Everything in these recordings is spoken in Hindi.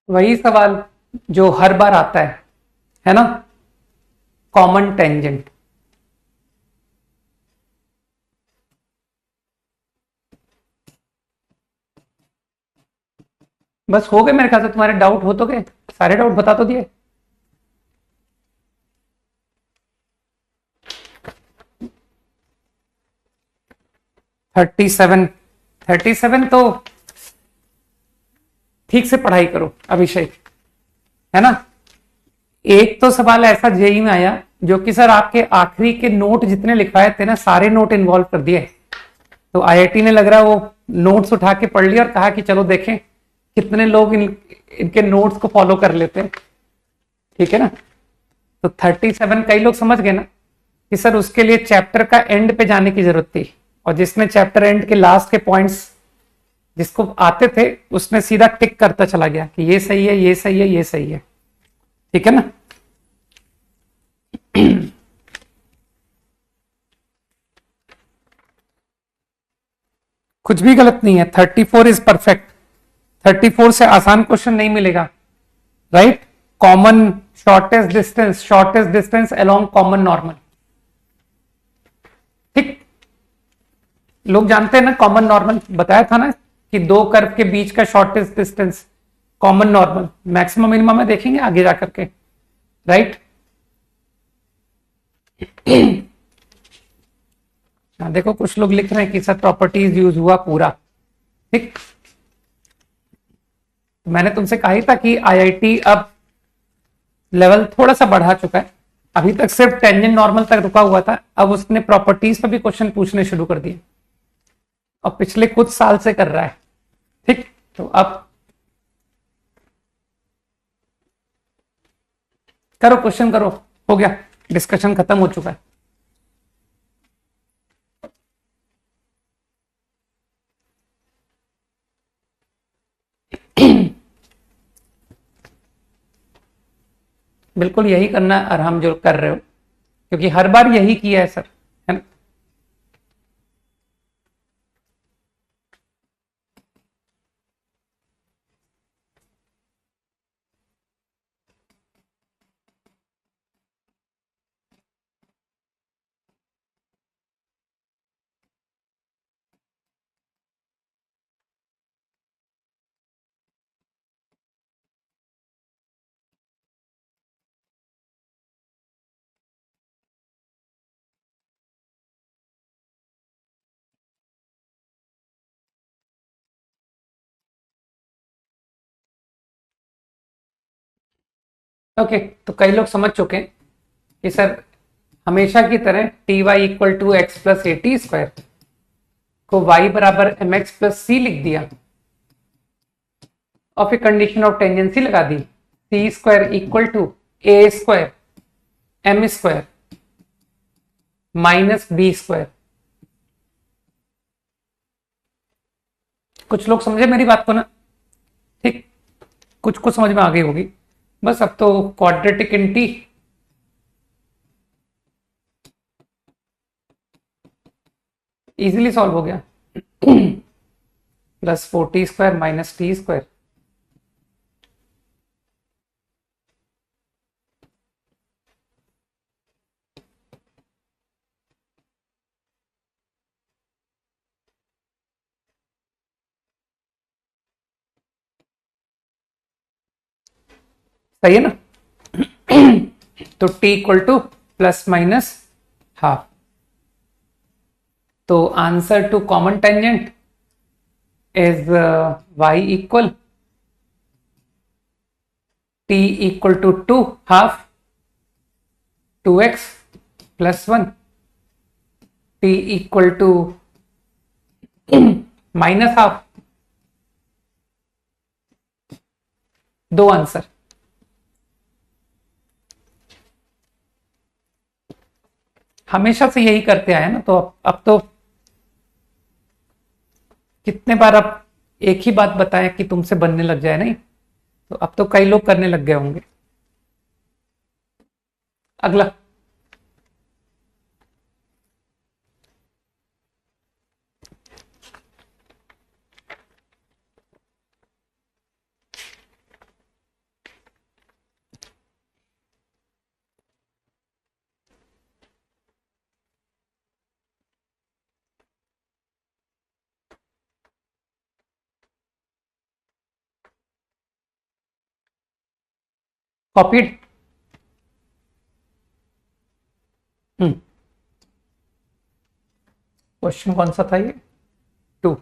वही सवाल जो हर बार आता है ना, कॉमन टेंजेंट। बस हो गए मेरे ख्याल से, तुम्हारे डाउट हो तो गए, सारे डाउट बता तो दिए। 37, 37 तो ठीक से पढ़ाई करो अभिषेक, है ना। एक तो सवाल ऐसा जेई में आया जो कि सर आपके आखिरी के नोट जितने लिखवाए थे ना, सारे नोट इन्वॉल्व कर दिए। तो आईआईटी ने लग रहा है वो नोट्स उठा के पढ़ लिया और कहा कि चलो देखें कितने लोग इनके नोट्स को फॉलो कर लेते हैं। ठीक है ना। तो 37 कई लोग समझ गए ना कि सर उसके लिए चैप्टर का एंड पे जाने की जरूरत थी, और जिसने चैप्टर एंड के लास्ट के पॉइंट्स जिसको आते थे उसने सीधा टिक करता चला गया कि ये सही है, ये सही है, ये सही है। ठीक है ना। कुछ भी गलत नहीं है, 34 इज परफेक्ट। 34 से आसान क्वेश्चन नहीं मिलेगा, right. Common shortest distance along common normal. ठीक। लोग जानते हैं ना कॉमन नॉर्मल, बताया था ना कि दो कर्व के बीच का shortest distance common normal, maximum minimum में देखेंगे आगे जाकर के, राइट। देखो कुछ लोग लिख रहे हैं कि सर प्रॉपर्टीज यूज हुआ पूरा। ठीक। मैंने तुमसे कहा ही था कि आईआईटी अब लेवल थोड़ा सा बढ़ा चुका है। अभी तक सिर्फ टेंजेंट नॉर्मल तक रुका हुआ था, अब उसने प्रॉपर्टीज पर भी क्वेश्चन पूछने शुरू कर दिए, और पिछले कुछ साल से कर रहा है। ठीक। तो अब करो क्वेश्चन करो, हो गया, डिस्कशन खत्म हो चुका है। बिल्कुल यही करना है, और हम जो कर रहे हो क्योंकि हर बार यही किया है सर, है ना। ओके, तो कई लोग समझ चुके हैं कि सर हमेशा की तरह t y equal to x plus a t square को y बराबर एम एक्स प्लस सी लिख दिया, और फिर कंडीशन ऑफ टेंजेंसी लगा दी, c square equal to a square m square minus b square. कुछ लोग समझे मेरी बात को ना। ठीक। कुछ कुछ समझ में आ गई होगी। बस अब तो quadratic in t easily solve हो गया। Plus 4t square minus t square. सही है ना। तो t equal to plus minus half. तो answer to common tangent is y equal t equal to 2 half 2x plus 1 t equal to minus half. दो आंसर। हमेशा से यही करते आए ना, तो अब तो कितने बार अब एक ही बात बताएं कि तुमसे बनने लग जाए, नहीं तो अब तो कई लोग करने लग गए होंगे। अगला। कॉपीड। क्वेश्चन कौन सा था ये? 2।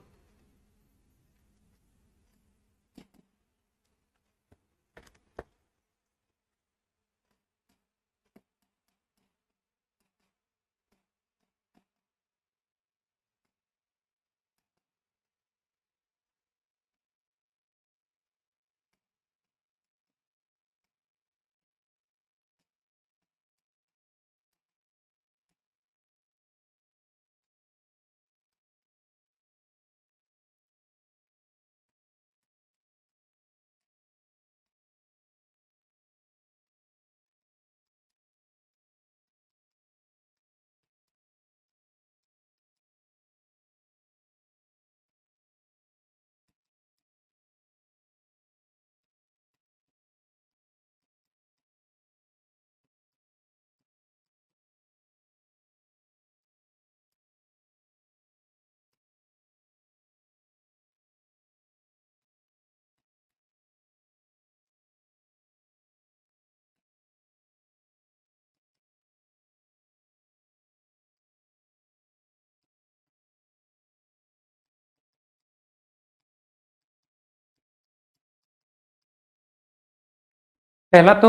पहला तो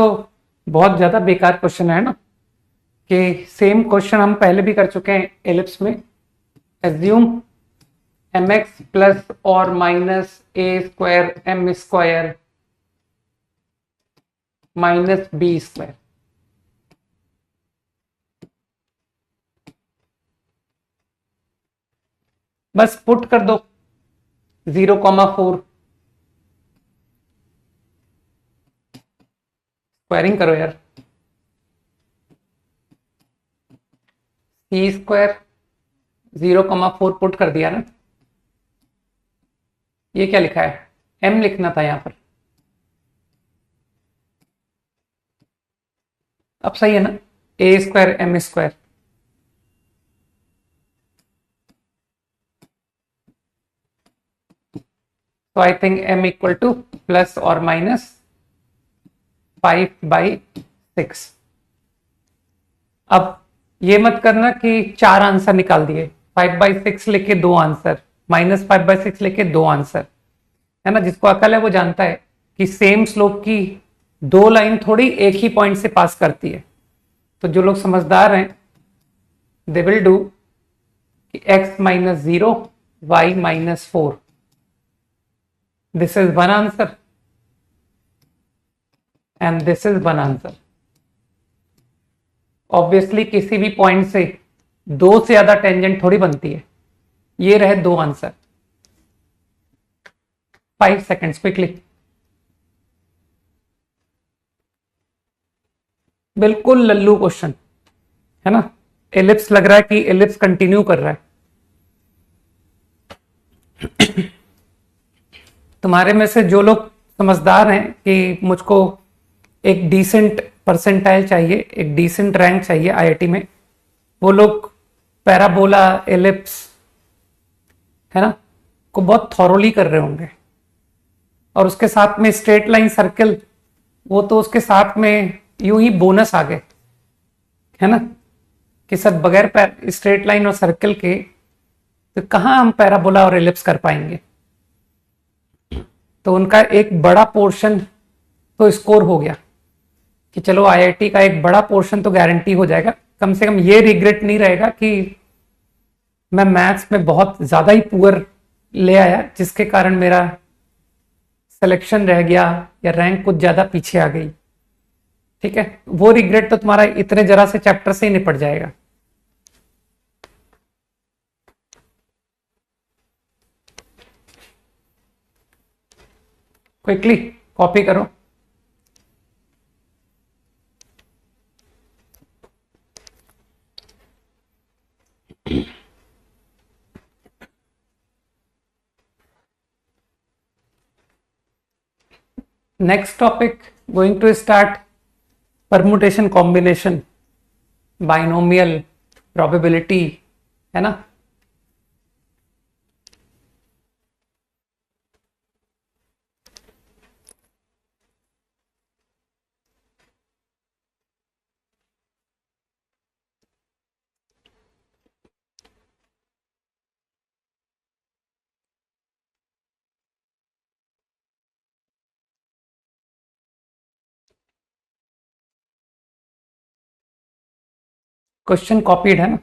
बहुत ज्यादा बेकार क्वेश्चन है ना, कि सेम क्वेश्चन हम पहले भी कर चुके हैं एलिप्स में। एज्यूम mx प्लस और minus a square m square minus b square. बस पुट कर दो 0,4, स्क्वायरिंग करो यार। c स्क्वायर 0,4 पुट कर दिया ना। ये क्या लिखा है? m लिखना था यहां पर। अब सही है ना? a square m square. तो I think m equal to plus और माइनस 5/6। अब ये मत करना कि 4 आंसर निकाल दिए, 5/6 लेके 2 आंसर, -5/6 लेके 2 आंसर, है ना। जिसको अकल है वो जानता है कि सेम स्लोप की 2 लाइन थोड़ी एक ही पॉइंट से पास करती है। तो जो लोग समझदार हैं they will do x -0 y -4, this is one answer and this is one answer. Obviously किसी भी पॉइंट से 2 से ज्यादा टेंजेंट थोड़ी बनती है। ये रहे 2 आंसर। 5 seconds quickly. बिल्कुल लल्लू क्वेश्चन है ना। एलिप्स लग रहा है कि एलिप्स कंटिन्यू कर रहा है। तुम्हारे में से जो लोग समझदार हैं कि मुझको एक डिसेंट परसेंटाइल चाहिए, एक डिसेंट रैंक चाहिए आईआईटी में, वो लोग पैराबोला, एलिप्स, है ना, को बहुत थॉरोली कर रहे होंगे। और उसके साथ में स्ट्रेट लाइन सर्कल, वो तो उसके साथ में यूं ही बोनस आ गए, है ना, कि सर बगैर स्ट्रेट लाइन और सर्कल के तो कहां हम पैराबोला और एलिप्स कर पाएंगे। तो उनका एक बड़ा पोर्शन तो स्कोर हो गया कि चलो आईआईटी का एक बड़ा पोर्शन तो गारंटी हो जाएगा। कम से कम ये रिग्रेट नहीं रहेगा कि मैं मैथ्स में बहुत ज्यादा ही पुअर ले आया जिसके कारण मेरा सिलेक्शन रह गया या रैंक कुछ ज्यादा पीछे आ गई। ठीक है, वो रिग्रेट तो तुम्हारा इतने जरा से चैप्टर से ही निपट जाएगा। क्विकली कॉपी करो। Next topic going to start permutation combination, binomial, probability, है ना। क्वेश्चन कॉपीड है ना।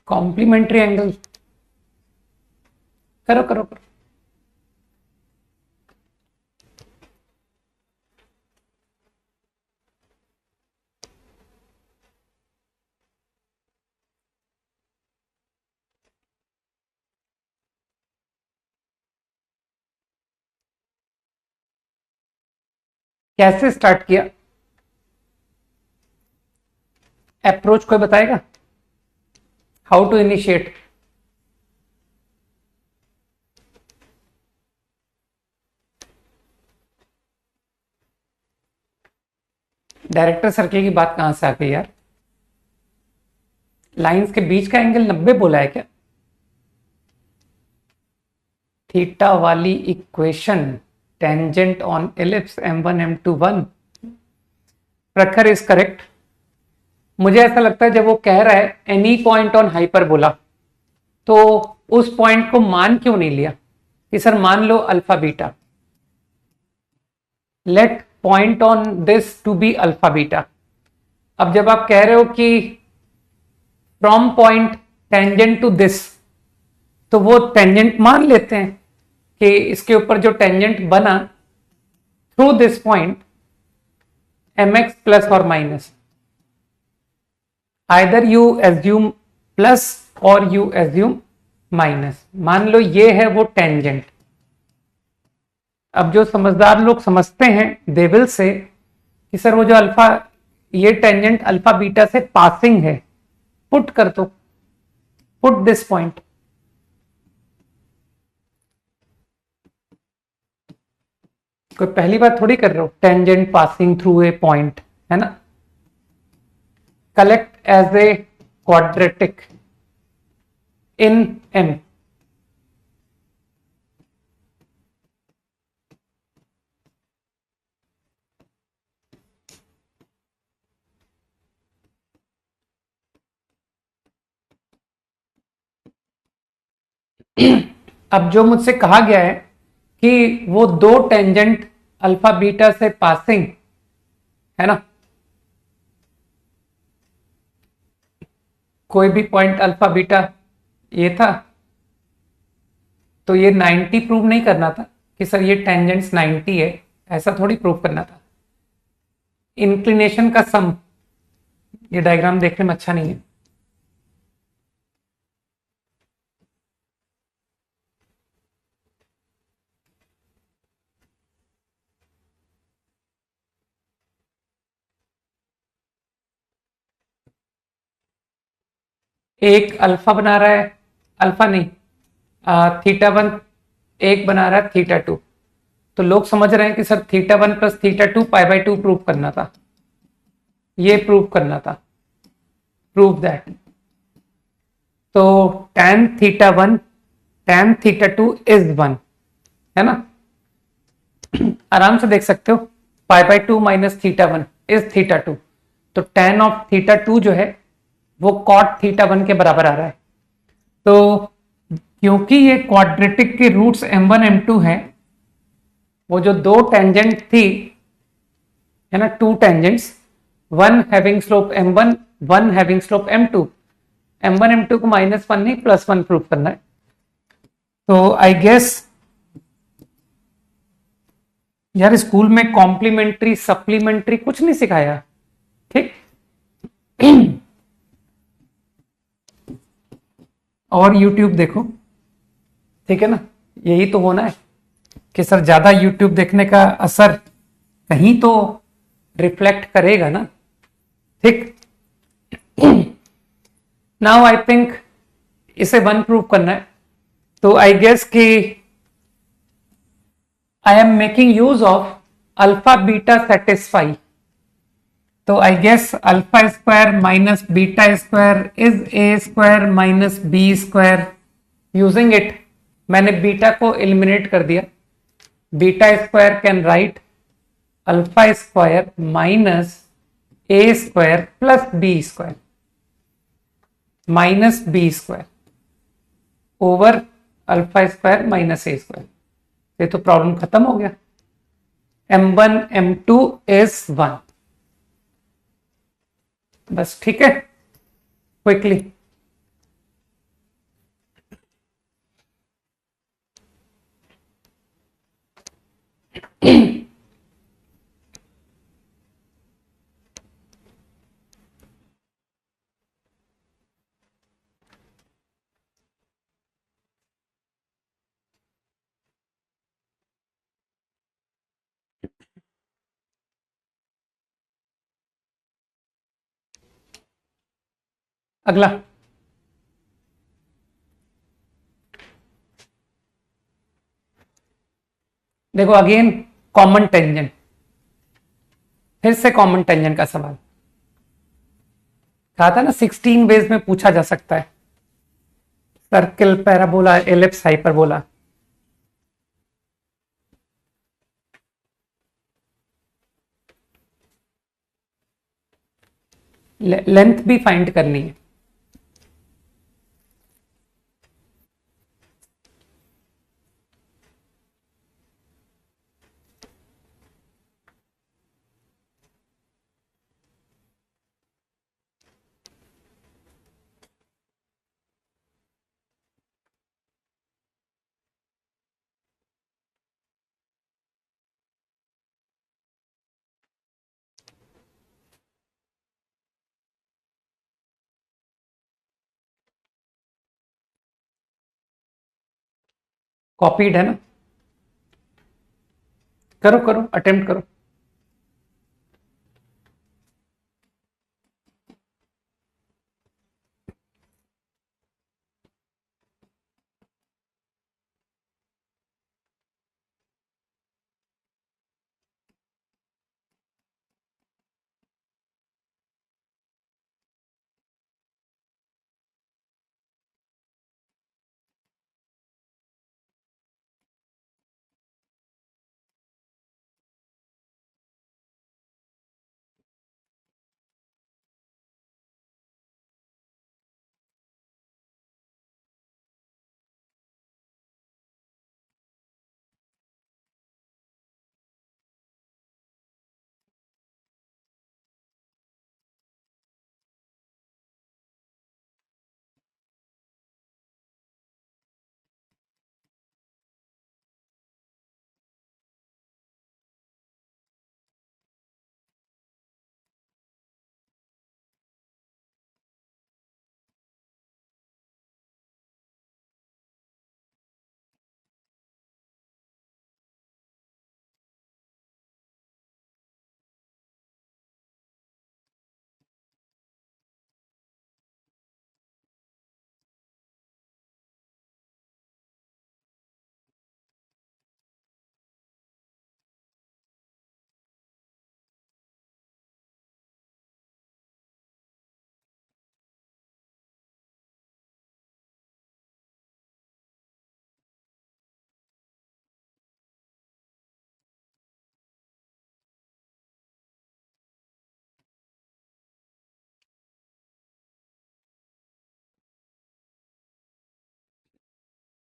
कॉम्प्लीमेंट्री एंगल करो करो करो। कैसे स्टार्ट किया, अप्रोच कोई बताएगा? How to initiate? Director circle की बात कहां से आ गई यार? लाइंस के बीच का एंगल 90 बोला है क्या? थीटा वाली equation, tangent on ellipse m1 m2 1, प्रखर इज करेक्ट। मुझे ऐसा लगता है जब वो कह रहा है एनी पॉइंट ऑन हाइपरबोला, तो उस पॉइंट को मान क्यों नहीं लिया कि सर मान लो alpha beta, let point on this to be alpha beta. अब जब आप कह रहे हो कि from point tangent to this, तो वो टेंजेंट मान लेते हैं कि इसके ऊपर जो टेंजेंट बना through this point mx plus और minus, either you assume plus और यू एज्यूम माइनस, मान लो ये है वो टेंजेंट। अब जो समझदार लोग समझते हैं दे विल से कि सर वो जो अल्फा, ये टेंजेंट अल्फा बीटा से पासिंग है, पुट कर दो, पुट दिस पॉइंट। कोई पहली बार थोड़ी कर रहे हो, tangent passing through a point, है ना। Collect as a quadratic in m. अब जो मुझसे कहा गया है कि वो दो टेंजेंट अल्फा बीटा से पासिंग है ना, कोई भी पॉइंट अल्फा बीटा ये था, तो ये 90 प्रूव नहीं करना था कि सर ये टेंजेंट्स 90 है, ऐसा थोड़ी प्रूव करना था। इंक्लिनेशन का सम, ये डायग्राम देखने में अच्छा नहीं है। एक अल्फा बना रहा है, अल्फा नहीं, थीटा वन, एक बना रहा है थीटा टू, तो लोग समझ रहे हैं कि sir theta one plus theta two pi by two prove करना था, ये प्रूव करना था, प्रूव दैट। तो tan theta one tan theta two is one, है ना। आराम से देख सकते हो, pi by two minus theta one is theta two, तो tan ऑफ थीटा टू जो है वो कॉट थीटा वन के बराबर आ रहा है। तो क्योंकि ये क्वाड्रेटिक के रूट्स m1 m2 हैं, वो जो दो टेंजेंट थी है ना, to tangents, one having slope m1, one having slope m2, m1 m2 को -1 नहीं +1 प्रूव करना है। तो आई गेस यार स्कूल में कॉम्प्लीमेंट्री सप्लीमेंट्री कुछ नहीं सिखाया, ठीक। और यूट्यूब देखो, ठीक है ना, यही तो होना है कि सर ज्यादा यूट्यूब देखने का असर कहीं तो रिफ्लेक्ट करेगा ना, ठीक। नाउ आई थिंक इसे वन प्रूव करना है, तो आई गेस कि I am making use of alpha beta satisfy, तो I guess alpha square minus beta square is a square minus b square. Using it मैंने बीटा को एलिमिनेट कर दिया, beta square can write alpha square minus a square plus b square minus b square over alpha square minus a square. ये तो प्रॉब्लम खत्म हो गया। m1 m2 इज 1, बस, ठीक है, क्विकली। अगला देखो, अगेन कॉमन टेंजेंट, फिर से कॉमन टेंजेंट का सवाल। कहा था ना 16 वेज में पूछा जा सकता है, circle, parabola, ellipse, hyperbola. Length भी फाइंड करनी है। कॉपीड है ना, करो करो, अटेम्प्ट करो।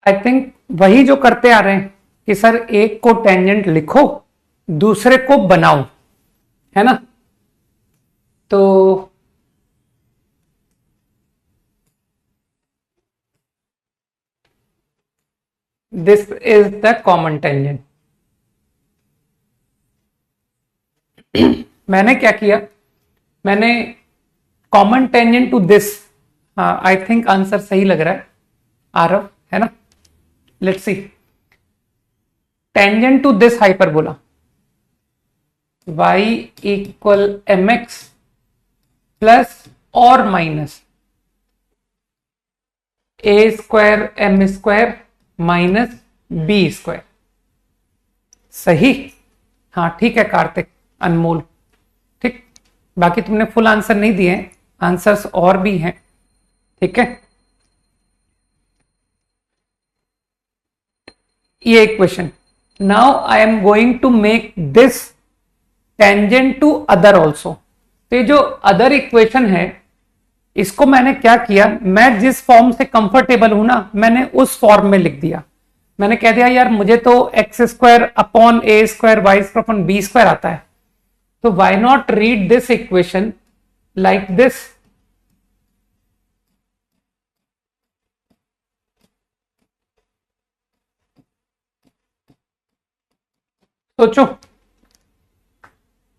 आई थिंक वही जो करते आ रहे हैं कि सर एक को टेंजेंट लिखो, दूसरे को बनाओ, है ना। तो this is the common tangent. मैंने क्या किया, मैंने common tangent to this, I think answer सही लग रहा है आरव, है ना। Let's see, tangent to this hyperbola y equal mx plus और minus a square m square minus b square. सही, हाँ ठीक है कार्तिक, अनमोल, ठीक। बाकी तुमने फुल आंसर नहीं दिए, आंसर्स और भी हैं, ठीक है। ये एक question. Now I am going to make this tangent to other also. तो ये जो अदर इक्वेशन है, इसको मैंने क्या किया, मैं जिस फॉर्म से कंफर्टेबल हूं ना, मैंने उस फॉर्म में लिख दिया। मैंने कह दिया यार मुझे तो x square upon a square y square upon b square आता है, तो why not read this equation like this. सोचो,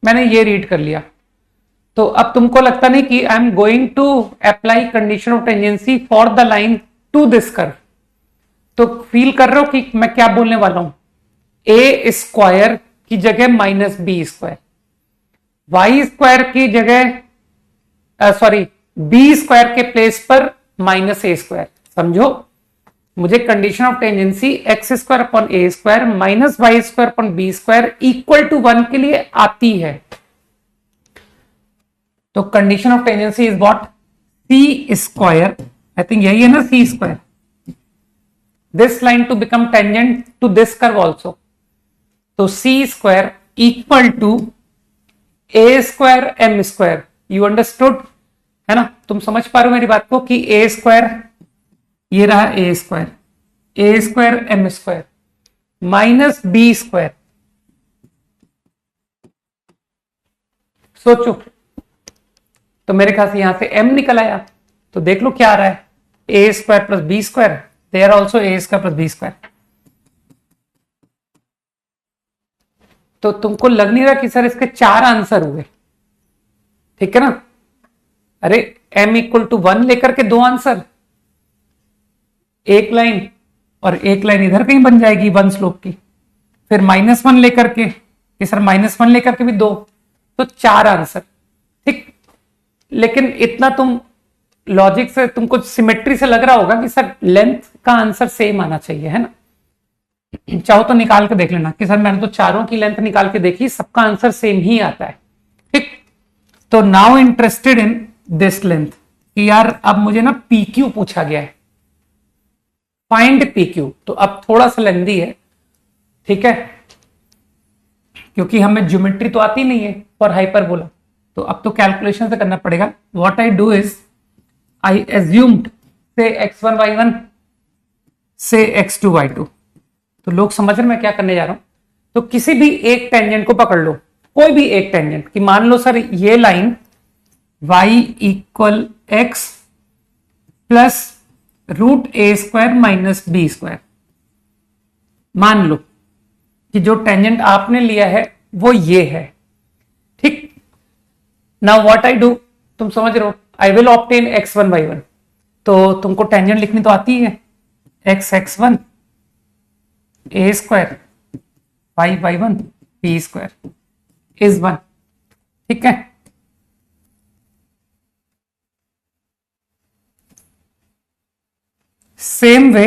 मैंने ये रीड कर लिया। तो अब तुमको लगता नहीं कि I am going to apply condition of tangency for the line to this curve. तो फील कर रहे हो कि मैं क्या बोलने वाला हूं, ए स्क्वायर की जगह minus b square, y square की जगह सॉरी बी स्क्वायर के प्लेस पर माइनस ए स्क्वायर। समझो, मुझे condition of tangency x square upon a square minus y square upon b square equal to 1 के लिए आती है। तो condition of tangency is what, c square, I think यही है ना, c square, this line to become tangent to this curve also, तो c square equal to a square m square। you understood, है ना। तुम समझ पा रहे हो मेरी बात को कि a square, ये रहा a square m square minus b square। सोचो, तो मेरे ख्याल से यहां से m निकल आया, तो देख लो क्या आ रहा है, a square plus b square, they are also a square plus b square। तो तुमको लग नहीं रहा कि सर इसके 4 आंसर हुए, ठीक है ना। अरे m इक्वल टू 1 लेकर के 2 आंसर, एक लाइन और एक लाइन इधर कहीं बन जाएगी 1 स्लोप की, फिर -1 लेकर के कि सर -1 लेकर के भी 2, तो 4 आंसर, ठीक। लेकिन इतना तुम लॉजिक से, तुमको सिमेट्री से लग रहा होगा कि सर लेंथ का आंसर सेम आना चाहिए, है ना। चाहो तो निकाल के देख लेना कि सर मैंने तो चारों की लेंथ निकाल के देखी, सबका आंसर सेम ही आता है, ठीक। तो now interested in this length, कि यार अब मुझे ना PQ पूछा गया है, फाइंड PQ। तो अब थोड़ा सा लेंदी है, ठीक है, क्योंकि हमें ज्योमेट्री तो आती नहीं है फॉर हाइपरबोला, तो अब तो कैलकुलेशन से करना पड़ेगा। What I do is I assumed say x1 y1 say x2 y2। तो लोग समझ रहे मैं क्या करने जा रहा हूं। तो किसी भी एक टेंजेंट को पकड़ लो, कोई भी एक टेंजेंट, कि मान लो सर ये line y equal x plus root a square minus b square. मान लो कि जो टेंजेंट आपने लिया है वो ये है, ठीक। नाउ व्हाट आई डू, तुम समझ रहे हो, I will obtain x1 y1। तो तुमको टेंजेंट लिखनी तो आती है, x1 a square y1 b square is 1, ठीक है। Same way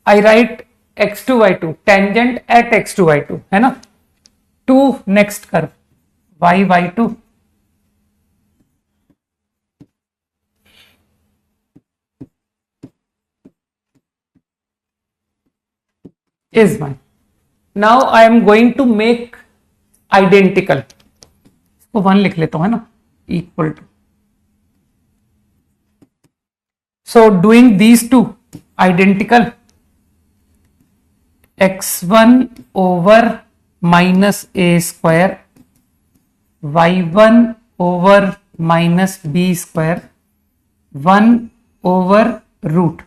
I write x2 y2 tangent at x2 y2, है ना, to next curve y2 is 1। now I am going to make identical, इसको 1 लिख लेता हूं, है ना, equal to। so doing these two identical, x1 over minus a square y1 over minus b square 1 over root.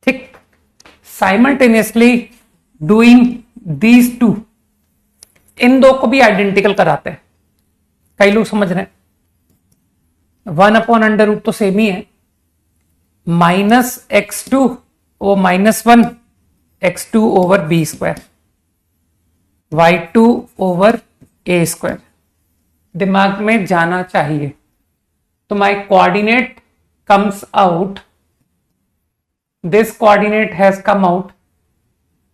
ठीक, साइमल्टेनियसली डूइंग दीज टू, इन दो को भी आइडेंटिकल कराते हैं। कई लोग समझ रहे हैं, 1/√, तो सेम ही है, -x2 वो -1 x2 over b square y2 over a square. दिमाग में जाना चाहिए। तो my coordinate comes out, this coordinate has come out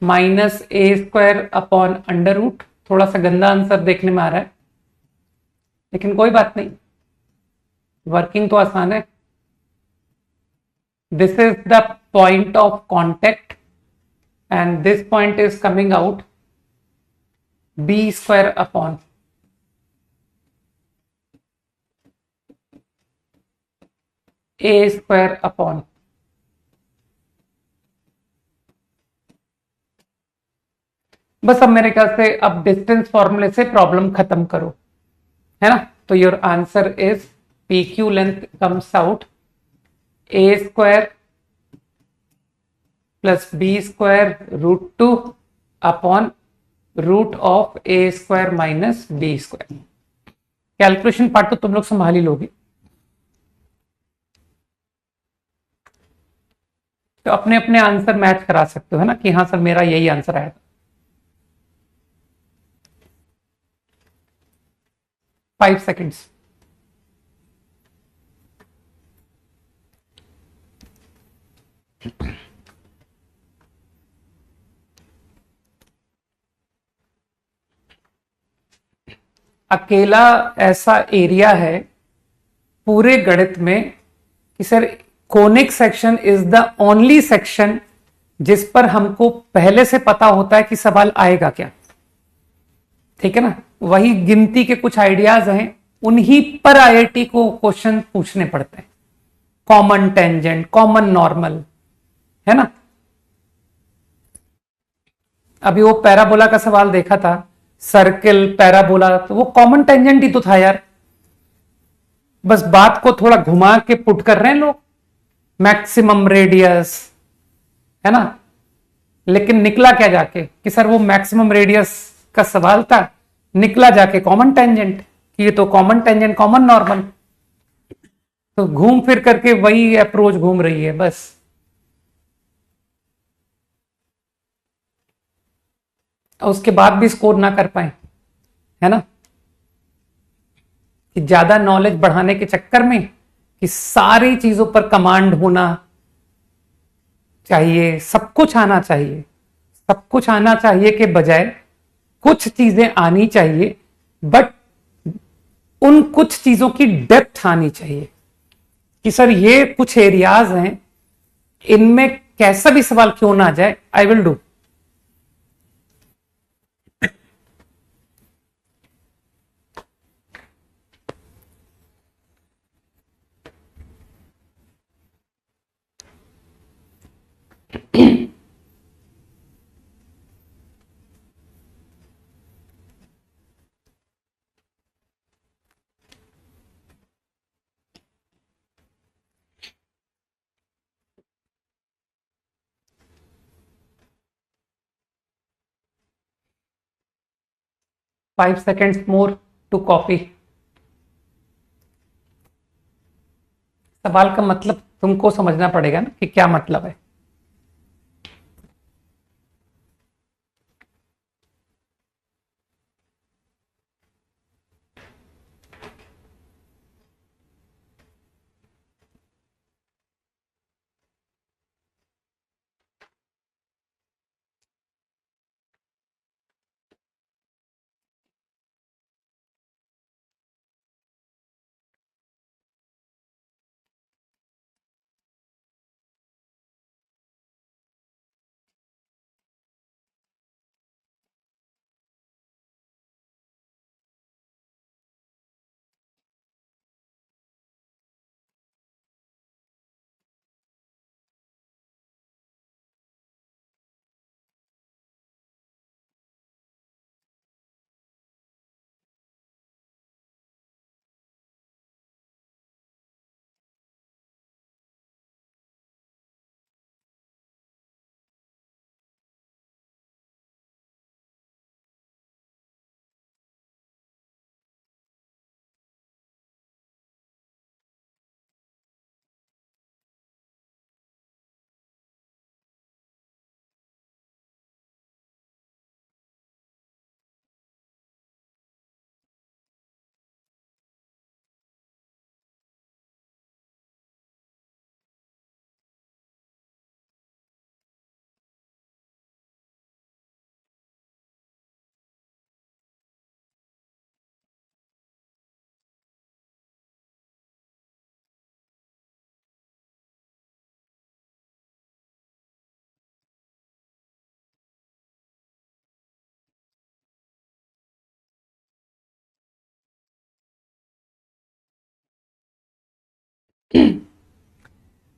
-a² अपॉन√। थोड़ा सा गंदा आंसर देखने में आ रहा है, लेकिन कोई बात नहीं, वर्किंग तो आसान है। This is the point of contact and this point is coming out b² upon a² upon, बस अब मेरे ख्याल से अब डिस्टेंस फॉर्मूले से प्रॉब्लम खत्म करो, है ना। तो your answer is PQ length comes out a² plus b²√2 upon root of a² minus b²। Calculation part तो तुम लोग संभाल ही लोगे, तो अपने अपने आंसर मैच करा सकते हो, है ना, कि हाँ सर मेरा यही आंसर आया था। 5 सेकेंड्स। अकेला ऐसा एरिया है पूरे गणित में कि sir conic section is the only section जिस पर हमको पहले से पता होता है कि सवाल आएगा क्या। ठीक है ना, वही गिनती के कुछ आइडियाज हैं, उन्हीं पर आईआईटी को क्वेश्चन पूछने पड़ते हैं। कॉमन टेंजेंट, कॉमन नॉर्मल, है ना। अभी वो पैराबोला का सवाल देखा था, सर्किल पैराबोला, तो वो कॉमन टेंजेंट ही तो था यार, बस बात को थोड़ा घुमा के पुट कर रहे हैं लोग, मैक्सिमम रेडियस, है ना। लेकिन निकला क्या जाके कि सर वो मैक्सिमम रेडियस का सवाल था, निकला जाके कॉमन टेंजेंट, कि ये तो कॉमन टेंजेंट कॉमन नॉर्मल, तो घूम फिर करके वही अप्रोच घूम रही है बस। उसके बाद भी स्कोर ना कर पाए, है ना, कि ज्यादा नॉलेज बढ़ाने के चक्कर में कि सारी चीजों पर कमांड होना चाहिए, सब कुछ आना चाहिए, सब कुछ आना चाहिए के बजाय कुछ चीजें आनी चाहिए, बट उन कुछ चीजों की डेप्थ आनी चाहिए कि सर ये कुछ एरियाज हैं, इनमें कैसा भी सवाल क्यों ना आ जाए, I will do. 5 seconds more to copy। सवाल का मतलब तुमको समझना पड़ेगा ना कि क्या मतलब है।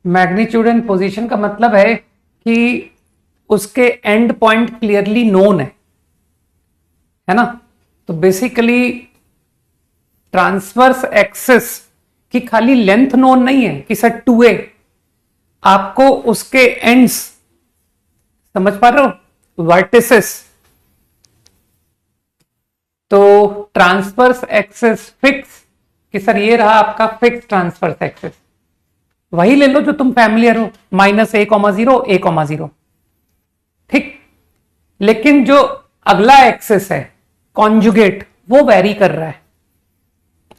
मैग्नीट्यूड एंड पोजीशन का मतलब है कि उसके एंड पॉइंट क्लियरली नोन है ना। तो बेसिकली ट्रांसवर्स एक्सिस की खाली लेंथ नोन नहीं है कि सर 2a, आपको उसके एंड्स समझ पा रहे हो, वर्टिसेस। तो ट्रांसवर्स एक्सिस फिक्स कि सर ये रहा आपका फिक्स ट्रांसवर्स एक्सिस, वही ले लो जो तुम फैमिलियर हो, -a,0 a,0, ठीक। लेकिन जो अगला एक्सिस है कॉन्जुगेट, वो वेरी कर रहा है।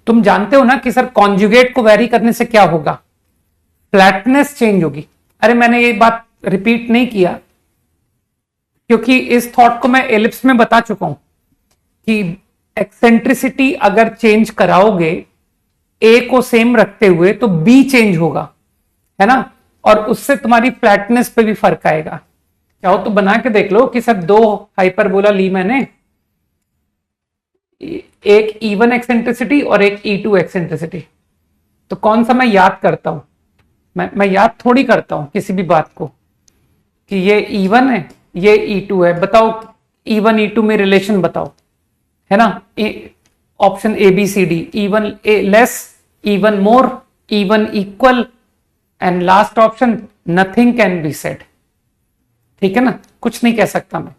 तुम जानते हो ना कि सर कॉन्जुगेट को वेरी करने से क्या होगा, फ्लैटनेस चेंज होगी। अरे मैंने ये बात रिपीट नहीं किया क्योंकि इस थॉट को मैं एलिप्स में बता चुका हूं कि एक्सेंट्रिसिटी अगर चेंज कराओगे ए को सेम रखते हुए तो बी चेंज होगा, है ना, और उससे तुम्हारी फ्लैटनेस पे भी फर्क आएगा। चाहो तो बना के देख लो कि सर 2 हाइपरबोला ली मैंने, एक E1 एक्सेंट्रिसिटी और एक E2 एक्सेंट्रिसिटी, तो कौन सा मैं याद करता हूं? मैं याद थोड़ी करता हूं किसी भी बात को कि ये E1 है ये E2 है। बताओ E1 E2 में रिलेशन बताओ, है ना। Option ABCD, E1 less, E1 more, E1 equal, and last option nothing can be said. ठीक है ना, कुछ नहीं कह सकता मैं।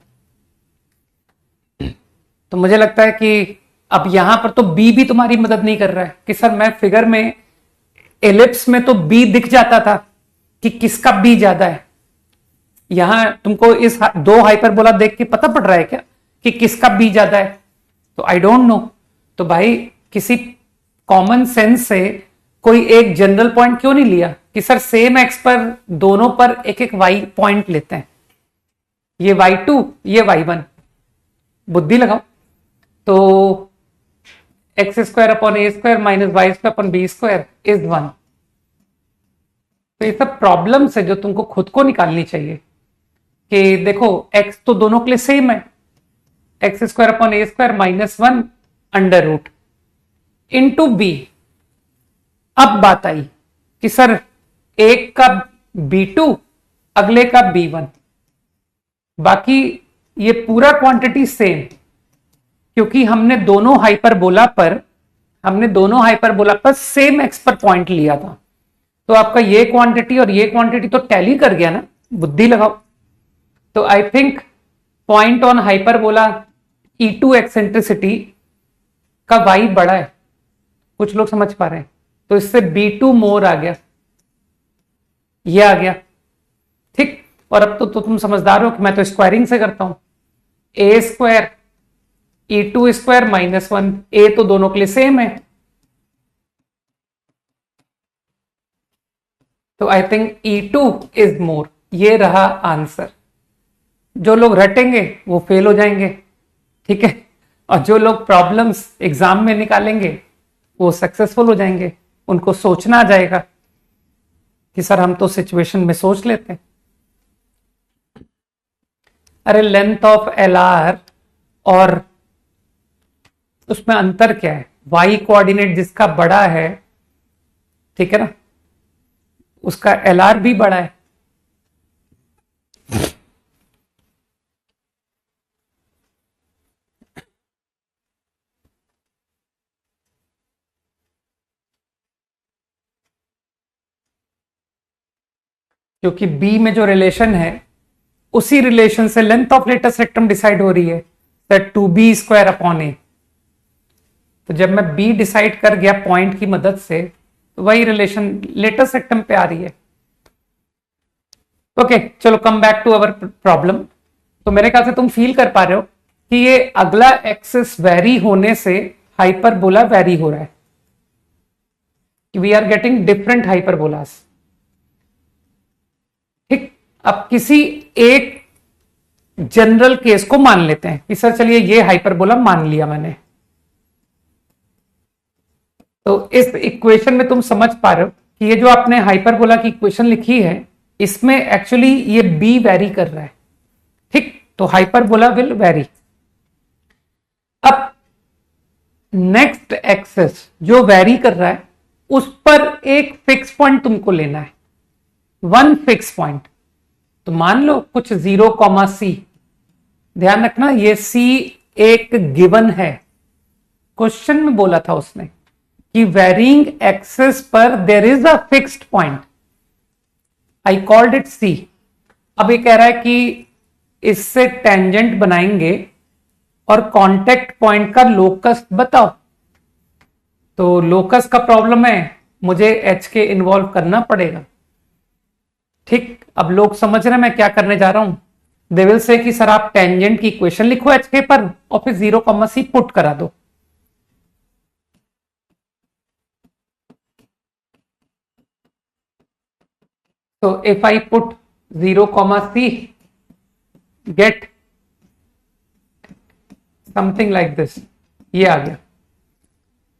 तो मुझे लगता है कि अब यहां पर तो बी भी तुम्हारी मदद नहीं कर रहा है कि सर मैं फिगर में एलिप्स में तो बी दिख जाता था कि किसका बी ज्यादा है। यहां तुमको इस 2 हाइपरबोला देख के पता पड़ रहा है क्या कि किसका बी ज्यादा है? तो आई डोंट नो। तो भाई किसी कॉमन सेंस से कोई एक जनरल पॉइंट क्यों नहीं लिया कि सर सेम एक्स पर दोनों पर एक एक वाई पॉइंट लेते हैं, ये y2 ये y1, बुद्धि लगाओ। तो x² upon a² minus y² upon b² is 1। तो ये सब प्रॉब्लम्स है जो तुमको खुद को निकालनी चाहिए कि देखो x तो दोनों के लिए सेम है, x² upon a² -1 under root into b. अब बात आई कि सर एक का b2 अगले का b1, बाकी ये पूरा क्वांटिटी सेम, क्योंकि हमने दोनों हाइपरबोला पर सेम एक्स पर पॉइंट लिया था। तो आपका ये क्वांटिटी और ये क्वांटिटी तो टैली कर गया ना, बुद्धि लगाओ। तो I think point on hyperbola E2 eccentricity का y बड़ा है, कुछ लोग समझ पा रहे हैं। तो इससे B2 मोर आ गया, ये आ गया, ठीक। और अब तो तुम समझदार हो कि मैं तो स्क्वायरिंग से करता हूं, a² E2² -1, a तो दोनों के लिए सेम है। तो I think E2 is more, ये रहा आंसर। जो लोग रटेंगे वो फेल हो जाएंगे, ठीक है, और जो लोग प्रॉब्लम्स एग्जाम में निकालेंगे वो सक्सेसफुल हो जाएंगे। उनको सोचना आ जाएगा कि सर हम तो सिचुएशन में सोच लेते हैं। अरे लेंथ ऑफ LR और उसमें अंतर क्या है? y कोऑर्डिनेट जिसका बड़ा है, ठीक है ना, उसका LR भी बड़ा है। क्योंकि B में जो रिलेशन है उसी रिलेशन से length of latus rectum decide हो रही है, दैट 2b² अपॉन a। तो जब मैं B डिसाइड कर गया पॉइंट की मदद से, तो वही रिलेशन लेटेस्ट रेक्टम पे आ रही है। ओके चलो come back to our problem. तो मेरे ख्याल से तुम फील कर पा रहे हो कि ये अगला एक्सिस वेरी होने से हाइपरबोला वेरी हो रहा है, we are getting different hyperbolas, ठीक। अब किसी एक जनरल केस को मान लेते हैं कि सर चलिए ये हाइपरबोला मान लिया मैंने। तो इस इक्वेशन में तुम समझ पा रहे हो कि ये जो आपने हाइपरबोला की इक्वेशन लिखी है इसमें एक्चुअली ये बी वेरी कर रहा है, ठीक। तो हाइपरबोला विल वेरी। अब नेक्स्ट एक्सिस जो वेरी कर रहा है उस पर एक फिक्स पॉइंट तुमको लेना है, वन फिक्स पॉइंट। तो मान लो कुछ 0, ध्यान रखना ये सी एक गिवन है, क्वेश्चन में बोला था उसने कि वेरिंग एक्सेस पर there is a fixed point, I called it C. अब ये कह रहा है कि इससे टेंजेंट बनाएंगे और कांटेक्ट पॉइंट का लोकस बताओ। तो लोकस का प्रॉब्लम है, मुझे एच के इन्वॉल्व करना पड़ेगा। ठीक, अब लोग समझ रहे हैं मैं क्या करने जा रहा हूं। दे विल से कि सर आप टेंजेंट की इक्वेशन लिखो एच के पर और फिर 0, पुट करा दो। तो if I put 0, get something like this, ये आ गया।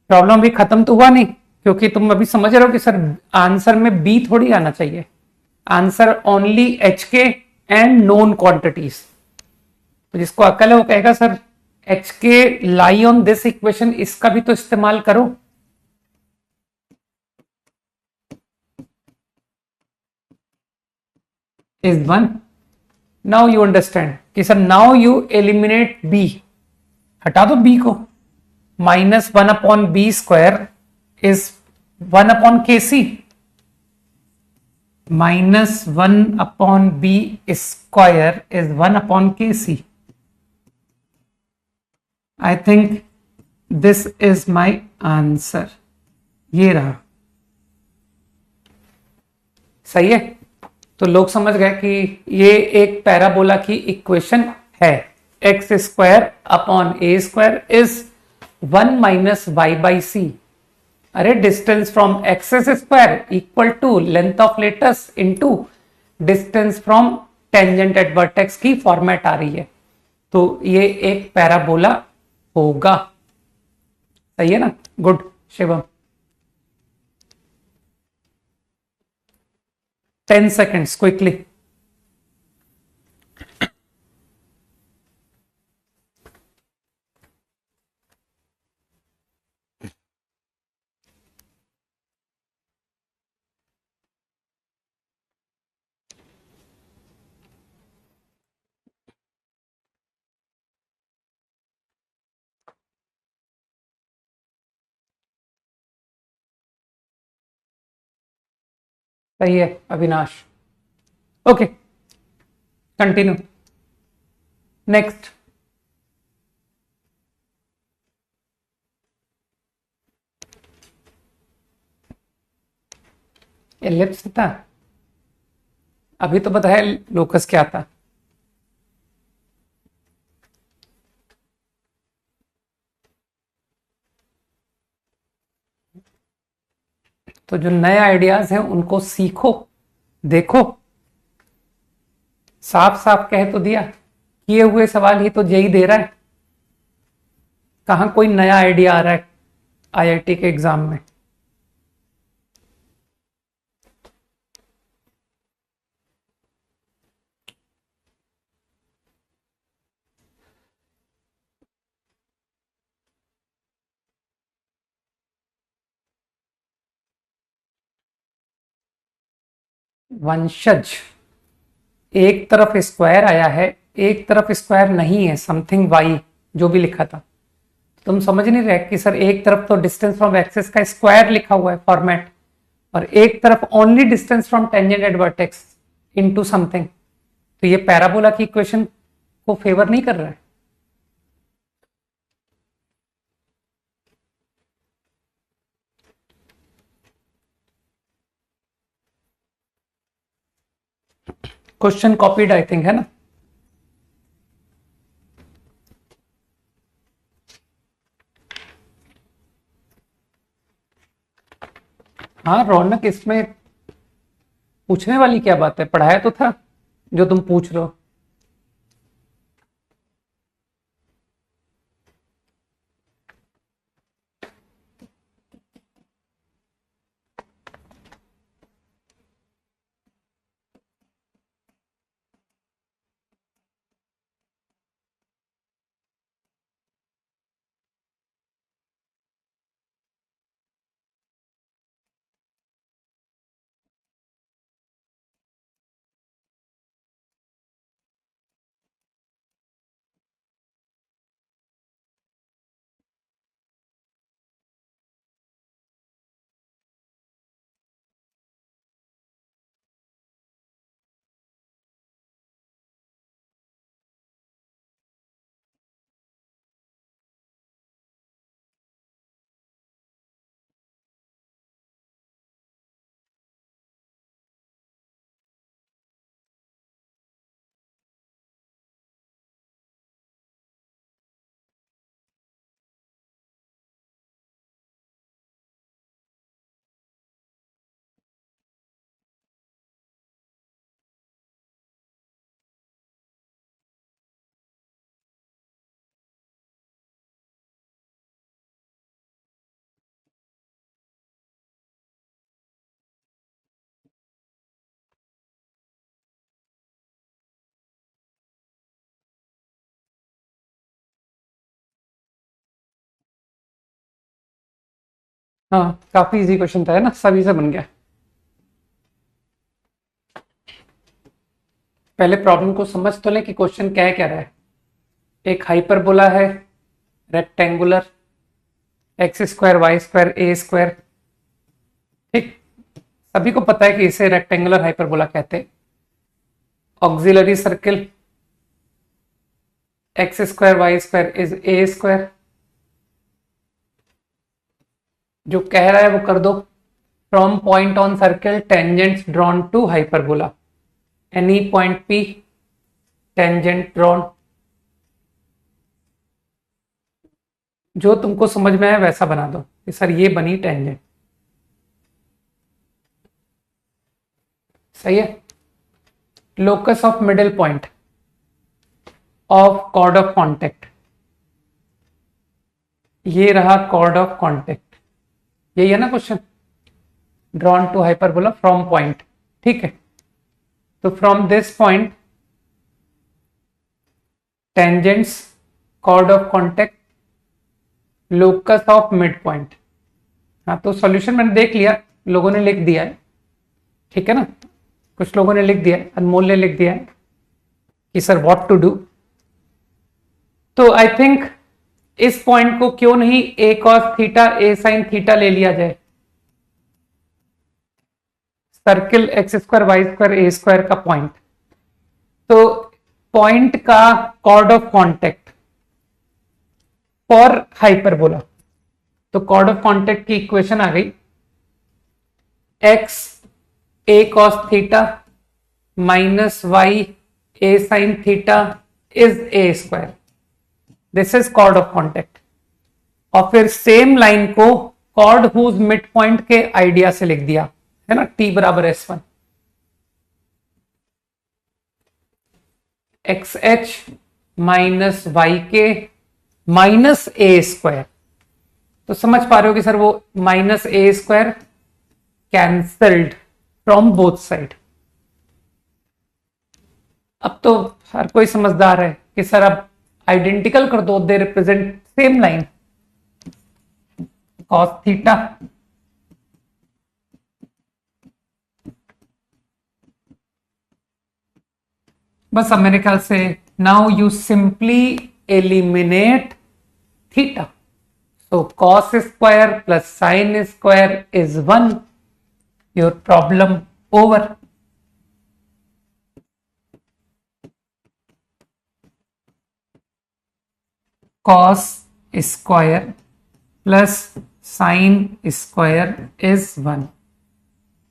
प्रॉब्लम भी खत्म तो हुआ नहीं, क्योंकि तुम अभी समझ रहे हो कि सर आंसर में बी थोड़ी आना चाहिए, आंसर ओनली एच के एंड नोन क्वांटिटीज। तो जिसको अकल है वो कहेगा सर एच के लाई ऑन दिस इक्वेशन, इसका भी तो इस्तेमाल करो। Is one, now you understand कि sir now you eliminate b, हटा दो बी को। -1/b² इज 1/kc, -1/b² is 1/kc. I think this is my answer. ये रहा, सही है। तो लोग समझ गए कि ये एक पैराबोला की इक्वेशन है, x² / a² इज 1 - y/c। अरे distance from axis square equal to length of latus into distance from tangent at vertex की फॉर्मेट आ रही है। तो ये एक पैराबोला होगा, सही है ना। Good Shivam, 10 seconds quickly. सही है Avinash, okay continue next. Ellipse था, अभी तो बताया लोकस क्या था। तो जो नए आइडियाज हैं उनको सीखो, देखो, साफ साफ कह तो दिया, किए हुए सवाल ही तो जेई दे रहा है, कहां कोई नया आइडिया आ रहा है आईआईटी के एग्जाम में। वंशज, एक तरफ स्क्वायर आया है, एक तरफ स्क्वायर नहीं है, समथिंग वाई जो भी लिखा था। तुम समझ नहीं रहे कि सर एक तरफ तो डिस्टेंस फ्रॉम एक्सेस का स्क्वायर लिखा हुआ है फॉर्मेट, और एक तरफ only distance from tangent at vertex into something. तो ये पैराबोला की इक्वेशन को फेवर नहीं कर रहा है। क्वेश्चन कॉपीड आई थिंक, है ना। हाँ रौनक, इसमें पूछने वाली क्या बात है, पढ़ाया तो था जो तुम पूछ रहे हो। हाँ, काफी इजी क्वेश्चन था, है ना, सभी से बन गया। पहले प्रॉब्लम को समझ तो लें कि क्वेश्चन क्या कह रहा है। एक हाइपरबोला है, rectangular, x square y square a square. ठीक, सभी को पता है कि इसे रेक्टेंगुलर हाइपरबोला कहते हैं। Auxiliary circle, x square y square is a square. जो कह रहा है वो कर दो। From point on circle tangents drawn to hyperbola, any point p tangent drawn. जो तुमको समझ में आए वैसा बना दो कि सर ये बनी टेंजेंट। सही है। Locus of middle point of chord of contact, ये रहा कॉर्ड ऑफ कॉन्टेक्ट। यही है ना question, drawn to hyperbola from point. ठीक है, तो from this point tangents, chord of contact, locus of mid point. हाँ, तो सॉल्यूशन मैंने देख लिया, लोगों ने लिख दिया है। ठीक है ना, कुछ लोगों ने लिख दिया है, अनमोल ने लिख दिया है कि सर व्हाट टू डू। तो आई थिंक इस पॉइंट को क्यों नहीं a cos theta a sine theta ले लिया जाए। Circle x square y square a square का पॉइंट, तो पॉइंट का chord of contact for hyperbola. तो कॉर्ड ऑफ कॉन्टेक्ट की इक्वेशन आ गई, x a cos theta minus y a sine theta is a square. This is chord of contact. और फिर सेम लाइन को कॉर्ड हुज मिड पॉइंट के आइडिया से लिख दिया, है ना, टी बराबर s one, x h minus y k minus a square. तो समझ पा रहे हो कि सर वो minus a square cancelled from both side. अब तो हर कोई समझदार है कि सर अब आइडेंटिकल कर दो, they represent same line, cos theta बस। अब मेरे ख्याल से now you simply eliminate theta, so cos square plus sine square is 1, your problem over. Cos square plus sine square is 1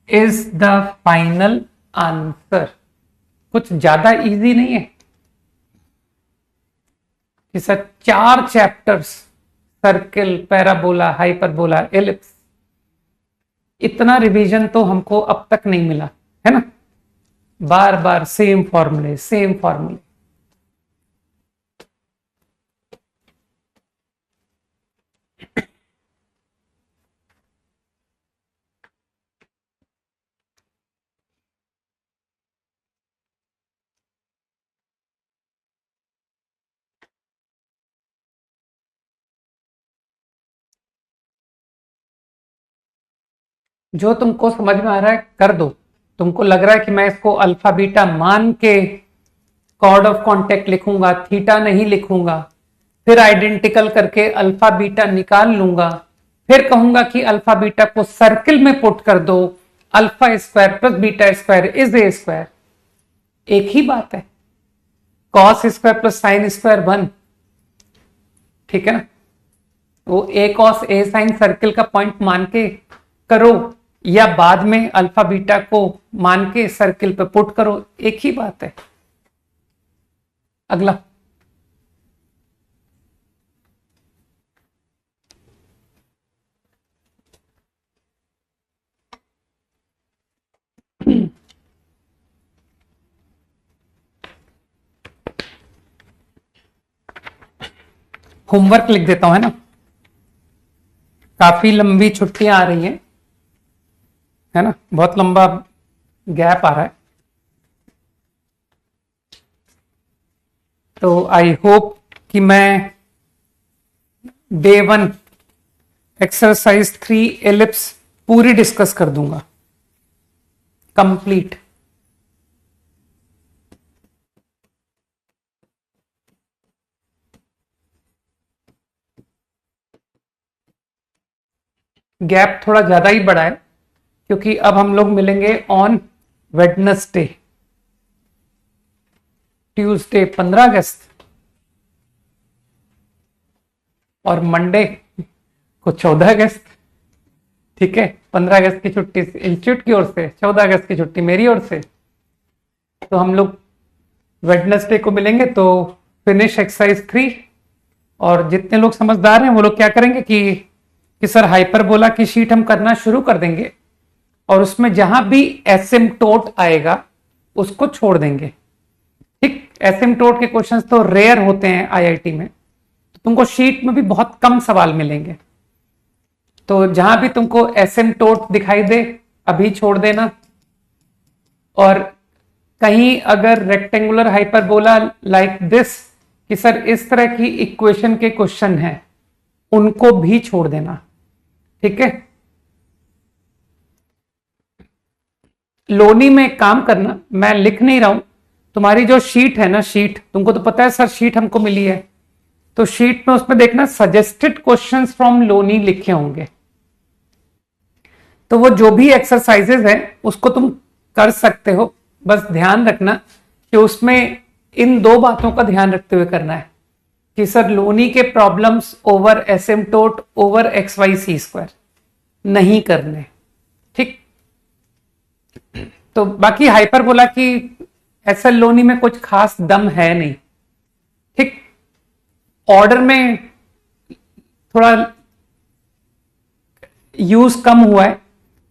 is the final answer. कुछ ज्यादा इजी नहीं है कि sir 4 chapters, circle, parabola, hyperbola, ellipse, इतना रिवीजन तो हमको अब तक नहीं मिला, है ना। बार बार सेम फॉर्मूले सेम फॉर्मूले। जो तुमको समझ में आ रहा है कर दो। तुमको लग रहा है कि मैं इसको अल्फा बीटा मान के कॉर्ड ऑफ कॉन्टेक्ट लिखूंगा, थीटा नहीं लिखूंगा, फिर आइडेंटिकल करके अल्फा बीटा निकाल लूंगा, फिर कहूंगा कि अल्फा बीटा को सर्किल में पुट कर दो, alpha square plus beta square is a square. एक ही बात है, cos square plus sine square 1। ठीक है ना, वो ए कॉस ए साइन सर्किल का पॉइंट मान के करो या बाद में अल्फा बीटा को मान के सर्किल पे पुट करो, एक ही बात है। अगला होमवर्क लिख देता हूं, है ना, काफी लंबी छुट्टियां आ रही हैं, है ना, बहुत लंबा गैप आ रहा है। तो आई होप कि मैं डे 1 एक्सरसाइज 3 एलिप्स पूरी डिस्कस कर दूंगा कंप्लीट। गैप थोड़ा ज्यादा ही बड़ा है क्योंकि अब हम लोग मिलेंगे ऑन वेडनेसडे, ट्यूसडे 15 अगस्त और मंडे को 14 अगस्त। ठीक है, 15 अगस्त की छुट्टी इंस्टीट्यूट की ओर से, 14 अगस्त की छुट्टी मेरी ओर से। तो हम लोग वेडनेसडे को मिलेंगे तो फिनिश एक्सरसाइज 3। और जितने लोग समझदार हैं वो लोग क्या करेंगे कि सर हाइपरबोला की शीट हम करना शुरू कर देंगे और उसमें जहां भी एसिम्टोट आएगा उसको छोड़ देंगे। ठीक, एसिम्टोट के क्वेश्चंस तो रेयर होते हैं आईआईटी में, तो तुमको शीट में भी बहुत कम सवाल मिलेंगे। तो जहां भी तुमको एसिम्टोट दिखाई दे अभी छोड़ देना। और कहीं अगर रेक्टेंगुलर हाइपरबोला लाइक दिस कि सर इस तरह की इक्वेशन के क्वेश्चन हैं, उनको भी छोड़ देना। ठीक है, लोनी में एक काम करना, मैं लिख नहीं रहा हूं, तुम्हारी जो शीट है ना, शीट तुमको तो पता है सर शीट हमको मिली है, तो शीट में उसमें देखना सजेस्टेड क्वेश्चंस फ्रॉम लोनी लिखे होंगे। तो वो जो भी एक्सरसाइजेज हैं उसको तुम कर सकते हो, बस ध्यान रखना कि उसमें इन दो बातों का ध्यान रखते हुए करना है कि सर लोनी के problems over asymptote over x y c square नहीं करने। ठीक, तो बाकी हाइपरबोला की एसएल लोनी में कुछ खास दम है नहीं। ठीक, ऑर्डर में थोड़ा यूज कम हुआ है,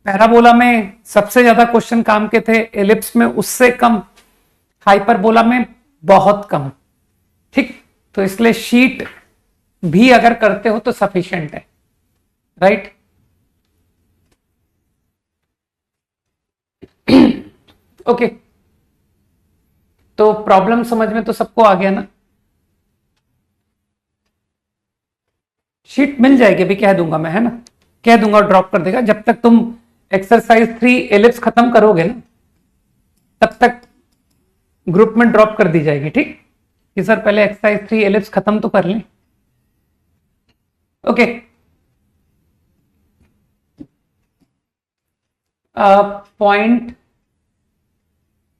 पैराबोला में सबसे ज्यादा क्वेश्चन काम के थे, एलिप्स में उससे कम, हाइपरबोला में बहुत कम। ठीक, तो इसलिए शीट भी अगर करते हो तो सफिशिएंट है, राइट। ओके, तो प्रॉब्लम समझ में तो सबको आ गया ना। शीट मिल जाएगी, अभी कह दूंगा मैं, है ना, कह दूंगा और ड्रॉप कर देगा। जब तक तुम एक्सरसाइज 3 एलिप्स खत्म करोगे ना, तब तक ग्रुप में ड्रॉप कर दी जाएगी। ठीक, कि सर पहले एक्सरसाइज 3 एलिप्स खत्म तो कर लें। Okay, point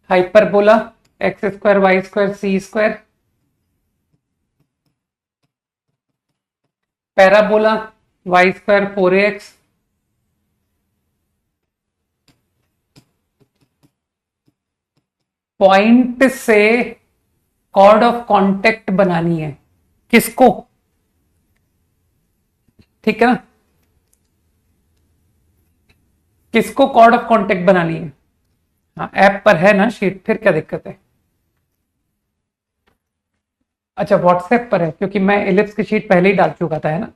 hyperbola x square y square c square, parabola y square 4ax, point से कॉर्ड ऑफ कांटेक्ट बनानी है किसको, ठीक है ना, किसको कॉर्ड ऑफ कांटेक्ट बनानी है। हाँ, ऐप पर है ना शीट, फिर क्या दिक्कत है। अच्छा, व्हाट्सएप पर है, क्योंकि मैं एलिप्स की शीट पहले ही डाल चुका था, है ना,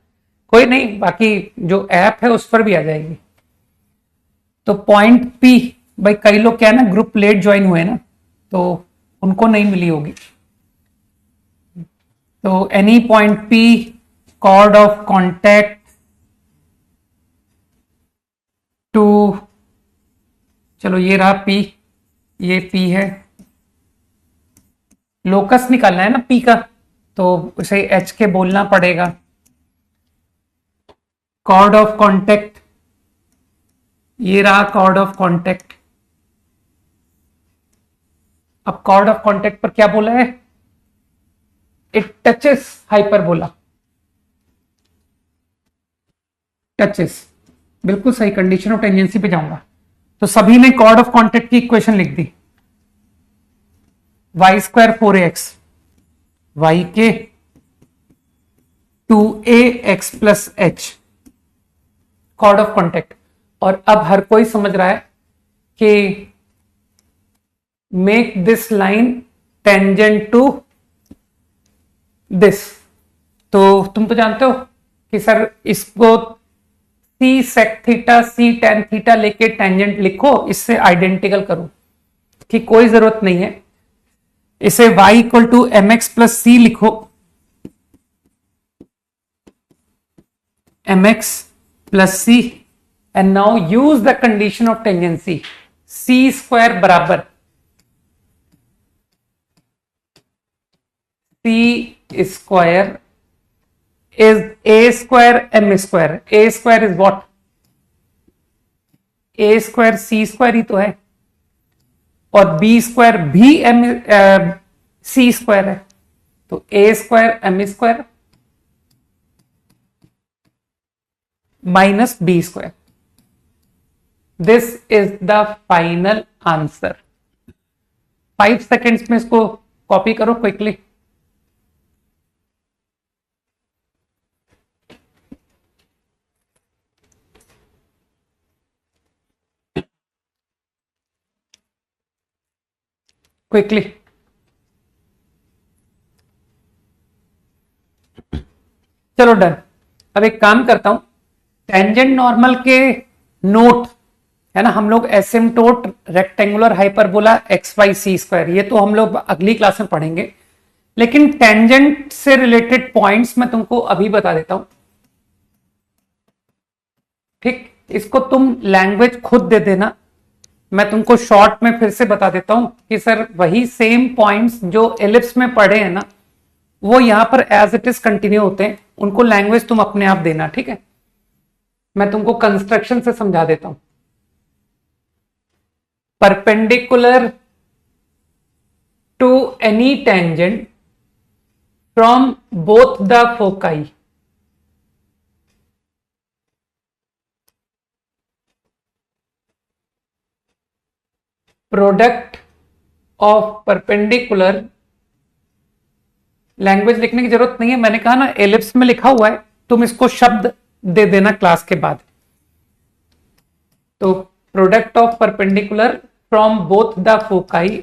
कोई नहीं, बाकी जो ऐप है उस पर भी आ जाएगी। तो पॉइंट पी, भाई कई लोग क्या है ना ग्रुप लेट ज्वाइन हुए ना, तो उनको नहीं मिली होगी। तो any point p chord of contact to, चलो ये रहा पी, ये पी है, लोकस निकालना है ना पी का, तो उसे एच के बोलना पड़ेगा। कॉर्ड ऑफ कांटेक्ट, ये रहा कॉर्ड ऑफ कांटेक्ट। अब कॉर्ड ऑफ कांटेक्ट पर क्या बोला है, इट टचेस हाइपरबोला, टचेस, बिल्कुल सही, कंडीशन ऑफ टेंजेंसी पे जाऊंगा। तो सभी ने कॉर्ड ऑफ कांटेक्ट की इक्वेशन लिख दी, y square 4ax y k 2ax plus h, chord of contact. और अब हर कोई समझ रहा है कि make this line tangent to this. तो तुम तो जानते हो कि सर इसको c sec theta c tan theta लेके टेंजेंट लिखो, इससे आइडेंटिकल करो, कि कोई जरूरत नहीं है। इसे y equal to m x plus c लिखो, m x plus c, and now use the condition of tangency, c square बराबर c square is a square m square. A square is what? A square c square ही तो है, और b square भी m c square है, तो a square m square minus b square. This is the final answer. 5 seconds में इसको कॉपी करो क्विकली. क्विकली. चलो डन. अब एक काम करता हूं, टेंजेंट नॉर्मल के नोट है ना, हम लोग asymptote, rectangular hyperbola, x y c square, ये तो हम लोग अगली क्लास में पढ़ेंगे. लेकिन टेंजेंट से रिलेटेड पॉइंट्स मैं तुमको अभी बता देता हूं. ठीक, इसको तुम लैंग्वेज खुद दे देना, मैं तुमको शॉर्ट में फिर से बता देता हूं कि सर वही सेम पॉइंट्स जो एलिप्स में पढ़े हैं ना, वो यहां पर एज इट इज कंटिन्यू होते हैं. उनको लैंग्वेज तुम अपने आप देना. ठीक है, मैं तुमको कंस्ट्रक्शन से समझा देता हूं. Perpendicular to any tangent from both the foci, product of perpendicular, language लिखने की जरूरत नहीं है, मैंने कहा ना एलिप्स में लिखा हुआ है, तुम इसको शब्द दे देना क्लास के बाद. तो product of perpendicular from both the foci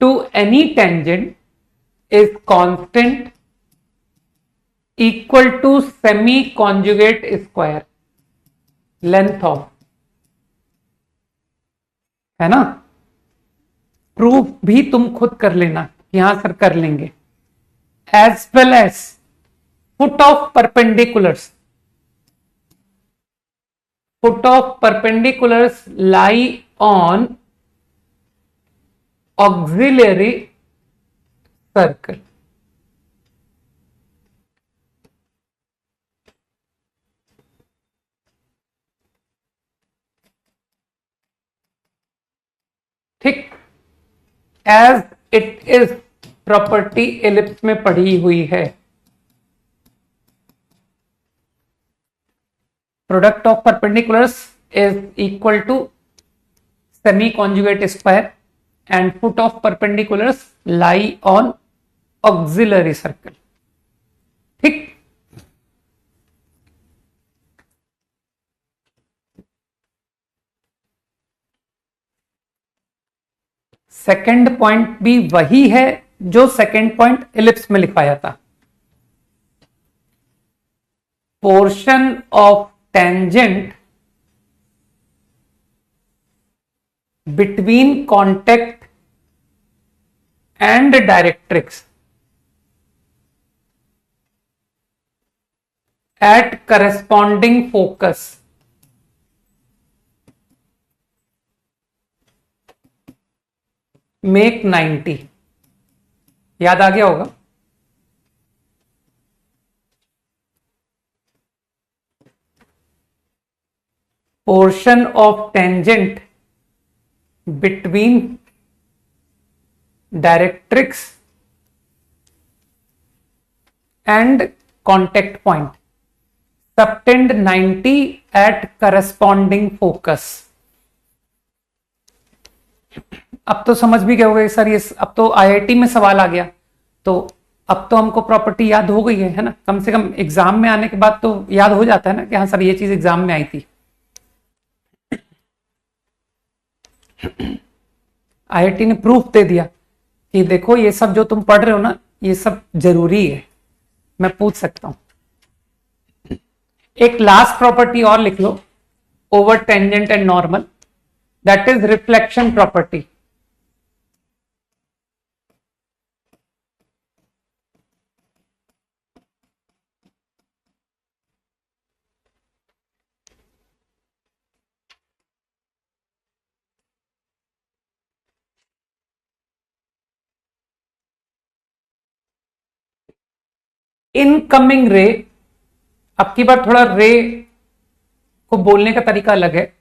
to any tangent is constant equal to semi conjugate square length of, है ना. प्रूफ भी तुम खुद कर लेना, यहां सर कर लेंगे. as well as foot of perpendiculars, foot of perpendiculars lie on auxiliary circle. ठीक, as it is property ellipse में पढ़ी हुई है. Product of perpendiculars is equal to semi conjugate square and foot of perpendiculars lie on auxiliary circle. ठीक, सेकंड पॉइंट भी वही है जो सेकंड पॉइंट एलिप्स में लिखवाया था. Portion of tangent between contact and directrix at corresponding focus make 90. याद आ गया होगा. Portion of tangent between directrix and contact point subtend 90 at corresponding focus. अब तो समझ भी गए होगे सर, ये अब तो आईआईटी में सवाल आ गया, तो अब तो हमको प्रॉपर्टी याद हो गई है ना. कम से कम एग्जाम में आने के बाद तो याद हो जाता है ना कि हाँ सर ये चीज एग्जाम में आई थी. आईआईटी ने प्रूफ दे दिया कि देखो ये सब जो तुम पढ़ रहे हो ना, ये सब जरूरी है, मैं पूछ सकता हूं. एक लास्ट प्रॉपर्टी और लिख लो over tangent and normal, that is reflection property. Incoming ray, अब की बार थोड़ा रे को बोलने का तरीका अलग है।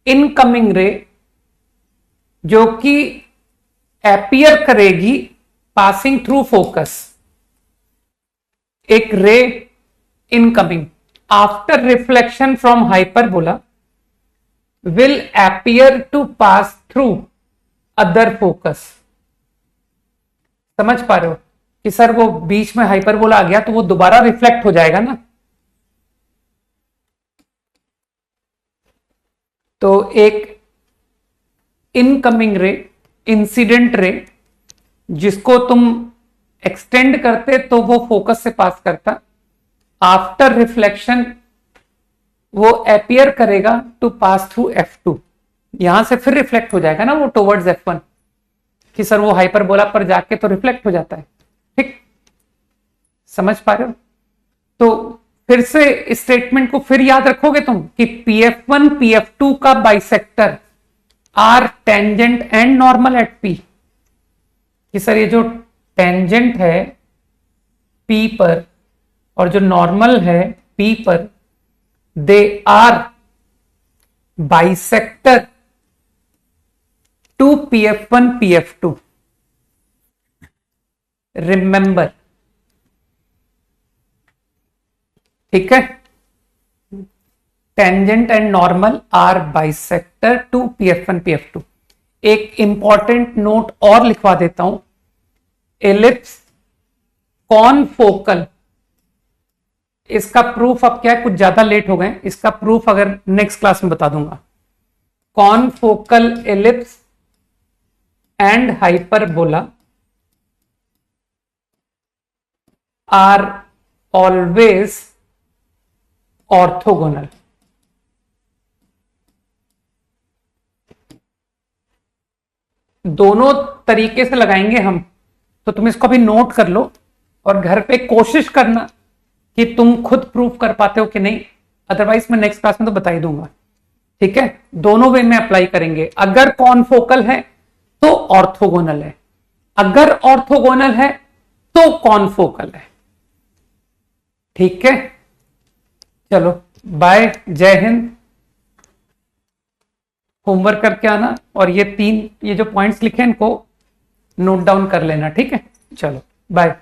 इनकमिंग रे जो कि अपीयर करेगी पासिंग थ्रू फोकस, एक ray incoming after reflection from hyperbola will appear to pass through other focus. समझ पा रहे हो कि सर वो बीच में हाइपरबोला आ गया तो वो दोबारा रिफ्लेक्ट हो जाएगा ना। तो एक इनकमिंग रे, इंसिडेंट रे, जिसको तुम एक्सटेंड करते तो वो फोकस से पास करता, आफ्टर रिफ्लेक्शन वो अपीयर करेगा टू पास थ्रू F2, यहां से फिर रिफ्लेक्ट हो जाएगा ना वो टुवर्ड्स F1, कि सर वो हाइपरबोला पर जाके तो रिफ्लेक्ट हो जाता है। ठीक, समझ पा रहे हो? तो फिर से इस स्टेटमेंट को फिर याद रखोगे तुम कि PF1 PF2 का bisector are tangent and normal at P, कि सर ये जो टेंजेंट है P पर और जो नॉर्मल है P पर, they are bisector to PF1 PF2। Remember, ठीक है, tangent and normal are bisector to PF1 PF2। एक इंपॉर्टेंट नोट और लिखवा देता हूं, एलिप्स कॉनफोकल, इसका प्रूफ अब क्या है, कुछ ज्यादा लेट हो गए, इसका प्रूफ अगर नेक्स्ट क्लास में बता दूंगा। Confocal ellipse and hyperbola are always orthogonal. दोनों तरीके से लगाएंगे हम, तो तुम इसको भी नोट कर लो और घर पे कोशिश करना कि तुम खुद प्रूफ कर पाते हो कि नहीं, अदरवाइज मैं नेक्स्ट क्लास में तो बता ही दूंगा। ठीक है, दोनों वे में अप्लाई करेंगे। अगर कॉनफोकल है तो ऑर्थोगोनल है, अगर ऑर्थोगोनल है तो कॉनफोकल है। ठीक है, चलो बाय, जय हिंद। होमवर्क करके आना और ये जो पॉइंट्स लिखे इनको नोट डाउन कर लेना। ठीक है, चलो बाय।